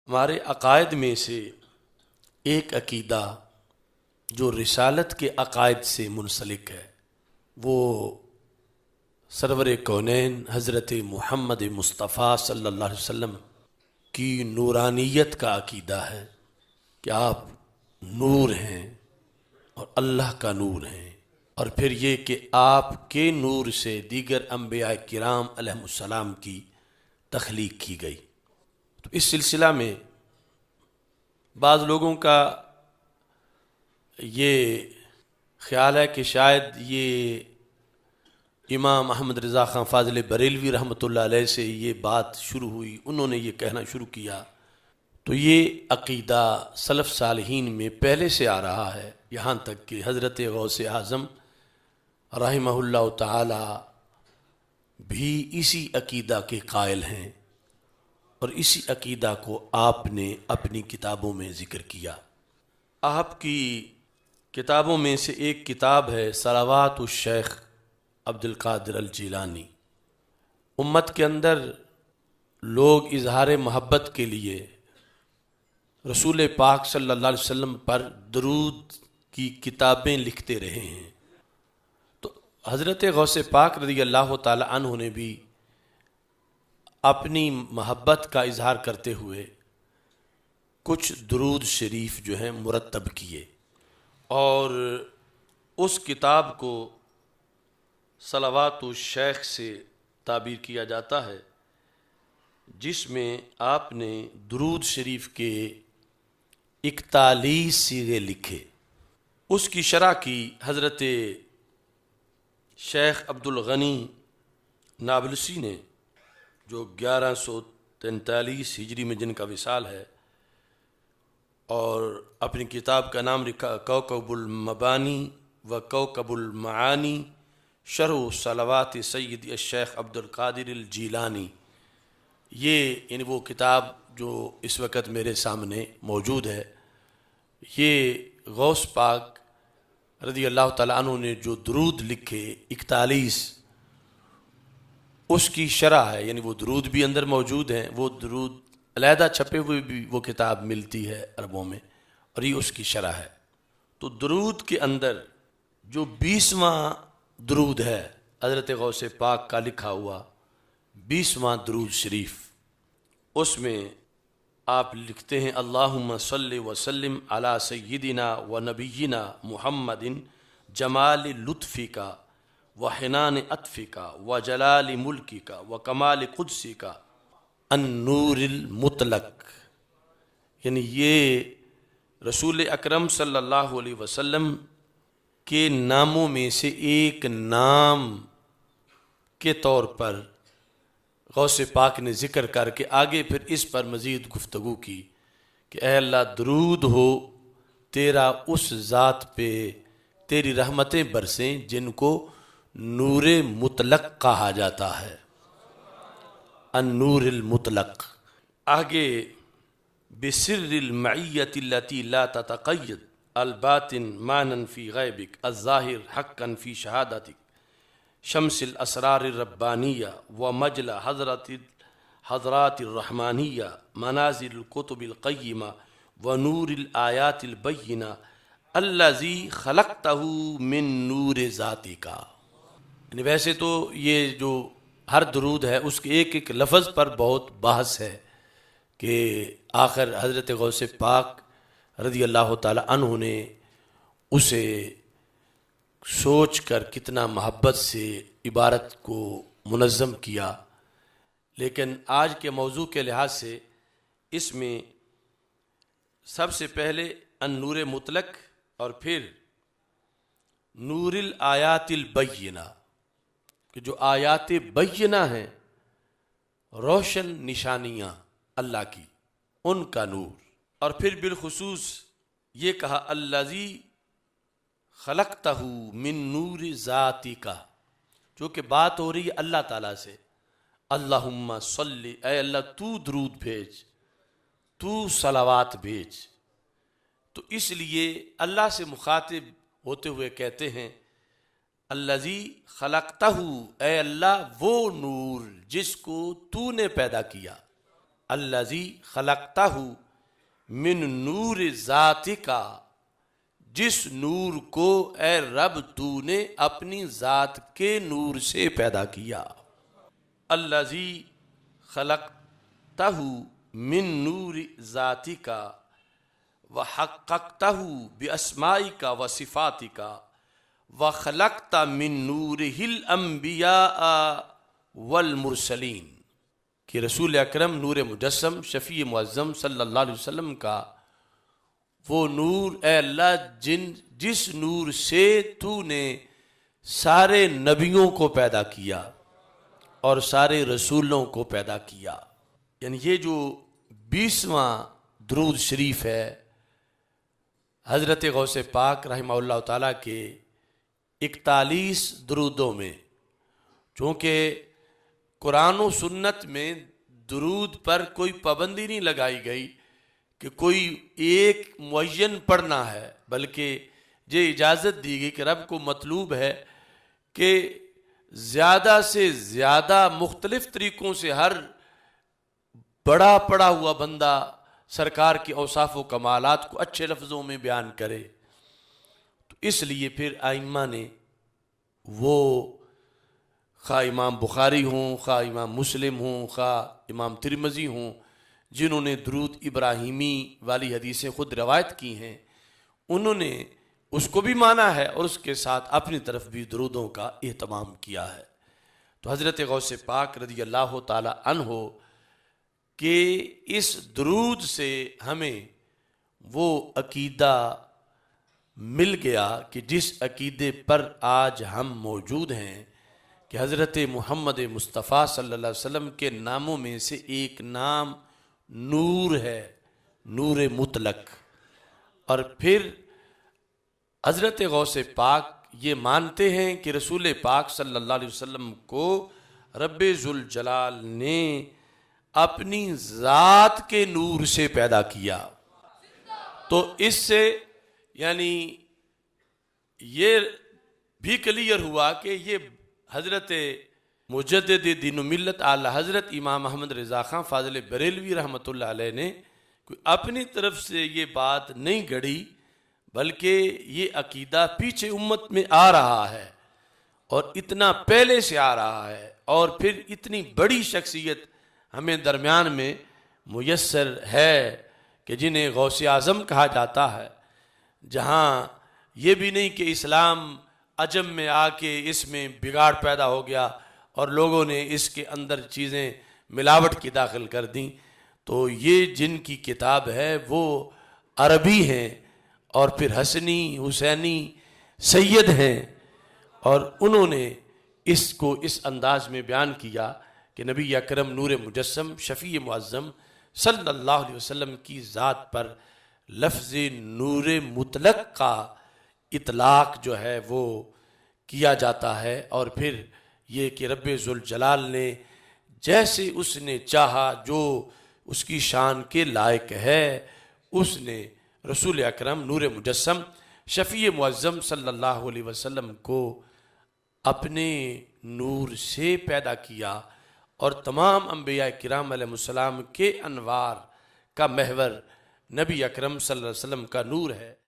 ہمارے عقائد میں سے ایک عقیدہ جو رسالت کے عقائد سے منسلک ہے وہ سرور کونین حضرت محمد مصطفیٰ صلی اللہ علیہ وسلم کی نورانیت کا عقیدہ ہے کہ آپ نور ہیں اور اللہ کا نور ہیں، اور پھر یہ کہ آپ کے نور سے دیگر انبیاء کرام علیہم السلام کی تخلیق کی گئی۔ تو اس سلسلہ میں بعض لوگوں کا یہ خیال ہے کہ شاید یہ امام احمد رضا خان فاضل بریلوی رحمۃ اللہ علیہ سے یہ بات شروع ہوئی، انہوں نے یہ کہنا شروع کیا۔ تو یہ عقیدہ سلف صالحین میں پہلے سے آ رہا ہے، یہاں تک کہ حضرت غوث اعظم رحمہ اللہ تعالی بھی اسی عقیدہ کے قائل ہیں، اور اسی عقیدہ کو آپ نے اپنی کتابوں میں ذکر کیا۔ آپ کی کتابوں میں سے ایک کتاب ہے صلوات الشیخ عبد القادر الجیلانی۔ امت کے اندر لوگ اظہار محبت کے لیے رسول پاک صلی اللہ علیہ وسلم پر درود کی کتابیں لکھتے رہے ہیں، تو حضرت غوث پاک رضی اللہ تعالی عنہ نے بھی اپنی محبت کا اظہار کرتے ہوئے کچھ درود شریف جو ہیں مرتب کیے، اور اس کتاب کو صلوات الشیخ سے تعبیر کیا جاتا ہے، جس میں آپ نے درود شریف کے 41 صیغے لکھے۔ اس کی شرح کی حضرت شیخ عبد الغنی نابلسی نے، جو 1143 ہجری میں جن کا وصال ہے، اور اپنی کتاب کا نام لکھا کوکب المبانی و کوکب المعانی شرح صلوات سید الشیخ عبد القادر الجیلانی۔ یہ یعنی وہ کتاب جو اس وقت میرے سامنے موجود ہے، یہ غوث پاک رضی اللہ تعالیٰ عنہ نے جو درود لکھے 41، اس کی شرح ہے، یعنی وہ درود بھی اندر موجود ہیں، وہ درود علیحدہ چھپے ہوئے بھی وہ کتاب ملتی ہے عربوں میں، اور یہ اس کی شرح ہے۔ تو درود کے اندر جو 20واں درود ہے حضرت غوث پاک کا لکھا ہوا 20واں درود شریف، اس میں آپ لکھتے ہیں اللہم صلی وسلم علی سیدنا و نبینا محمد جمال لطفی کا و حنان عطفی کا و جلال ملکی کا و کمال قدسی کا النور المطلق، یعنی یہ رسول اکرم صلی اللہ علیہ وسلم کے ناموں میں سے ایک نام کے طور پر غوث پاک نے ذکر کر کے آگے پھر اس پر مزید گفتگو کی کہ اے اللہ درود ہو تیرا اس ذات پہ تیری رحمتیں برسیں جن کو نور مطلق کہا جاتا ہے، النور المطلق۔ آگے بسر المعیت التي لا تتقید الباطن مانا فی غیبک الظاہر حقا فی شہادتک شمس الاسرار الربانیہ و مجل حضرات الرحمانیہ منازل الکتب القیمہ و نور الآیات البینہ الذی خلقتہ من نور ذاتک۔ یعنی ویسے تو یہ جو ہر درود ہے اس کے ایک ایک لفظ پر بہت بحث ہے کہ آخر حضرت غوث پاک رضی اللہ تعالی عنہ نے اسے سوچ کر کتنا محبت سے عبارت کو منظم کیا، لیکن آج کے موضوع کے لحاظ سے اس میں سب سے پہلے النور مطلق اور پھر نور الآیات البینہ، کہ جو آیات بینہ ہیں روشن نشانیاں اللہ کی، ان کا نور، اور پھر بالخصوص یہ کہا الذی خلقتہ من نور ذاتی کا، جو کہ بات ہو رہی ہے اللہ تعالیٰ سے، اللہم صلی، اے اللہ تو درود بھیج، تو صلوات بھیج۔ تو اس لیے اللہ سے مخاطب ہوتے ہوئے کہتے ہیں الذی خلقتہ، اے اللہ وہ نور جس کو تو نے پیدا کیا، الذی خلقتہ من نور ذاتک، جس نور کو اے رب تو نے اپنی ذات کے نور سے پیدا کیا۔ الذی خلقتہ من نور ذاتک وحققتہ باسمائک وصفاتک وخلقت من نورہ الانبیاء والمرسلین، کہ رسول اکرم نور مجسم شفیع معظم صلی اللہ علیہ وسلم کا وہ نور اے اللہ جس نور سے تو نے سارے نبیوں کو پیدا کیا اور سارے رسولوں کو پیدا کیا۔ یعنی یہ جو 20واں درود شریف ہے حضرت غوث پاک رحمہ اللہ تعالیٰ کے 41 درودوں میں، چونکہ قرآن و سنت میں درود پر کوئی پابندی نہیں لگائی گئی کہ کوئی ایک معین پڑھنا ہے، بلکہ یہ اجازت دی گئی کہ رب کو مطلوب ہے کہ زیادہ سے زیادہ مختلف طریقوں سے ہر بڑا پڑا ہوا بندہ سرکار کے اوصاف و کمالات کو اچھے لفظوں میں بیان کرے۔ تو اس لیے پھر ائمہ نے وہ خواہ امام بخاری ہوں، خواہ امام مسلم ہوں، خواہ امام ترمذی ہوں، جنہوں نے درود ابراہیمی والی حدیثیں خود روایت کی ہیں، انہوں نے اس کو بھی مانا ہے اور اس کے ساتھ اپنی طرف بھی درودوں کا اہتمام کیا ہے۔ تو حضرت غوث پاک رضی اللہ تعالی عنہ کہ اس درود سے ہمیں وہ عقیدہ مل گیا کہ جس عقیدے پر آج ہم موجود ہیں، کہ حضرت محمد مصطفیٰ صلی اللہ علیہ وسلم کے ناموں میں سے ایک نام نور ہے، نور مطلق۔ اور پھر حضرت غوث پاک یہ مانتے ہیں کہ رسول پاک صلی اللہ علیہ وسلم کو رب ذوالجلال نے اپنی ذات کے نور سے پیدا کیا۔ تو اس سے یعنی یہ بھی کلیئر ہوا کہ یہ حضرت مجدد دین و ملت اعلی حضرت امام احمد رضا خان فاضل بریلوی رحمۃ اللہ علیہ نے کوئی اپنی طرف سے یہ بات نہیں گڑھی، بلکہ یہ عقیدہ پیچھے امت میں آ رہا ہے اور اتنا پہلے سے آ رہا ہے، اور پھر اتنی بڑی شخصیت ہمیں درمیان میں میسر ہے کہ جنہیں غوث اعظم کہا جاتا ہے، جہاں یہ بھی نہیں کہ اسلام عجم میں آ کے اس میں بگاڑ پیدا ہو گیا اور لوگوں نے اس کے اندر چیزیں ملاوٹ کی داخل کر دیں۔ تو یہ جن کی کتاب ہے وہ عربی ہیں اور پھر حسنی حسینی سید ہیں، اور انہوں نے اس کو اس انداز میں بیان کیا کہ نبی اکرم نور مجسم شفیع معظم صلی اللہ علیہ وسلم کی ذات پر لفظ نور مطلق کا اطلاق جو ہے وہ کیا جاتا ہے، اور پھر یہ کہ رب ذوالجلال نے جیسے اس نے چاہا، جو اس کی شان کے لائق ہے، اس نے رسول اکرم نور مجسم شفیع معظم صلی اللہ علیہ وسلم کو اپنے نور سے پیدا کیا، اور تمام انبیاء کرام علیہ السلام کے انوار کا محور نبی اکرم صلی اللہ علیہ وسلم کا نور ہے۔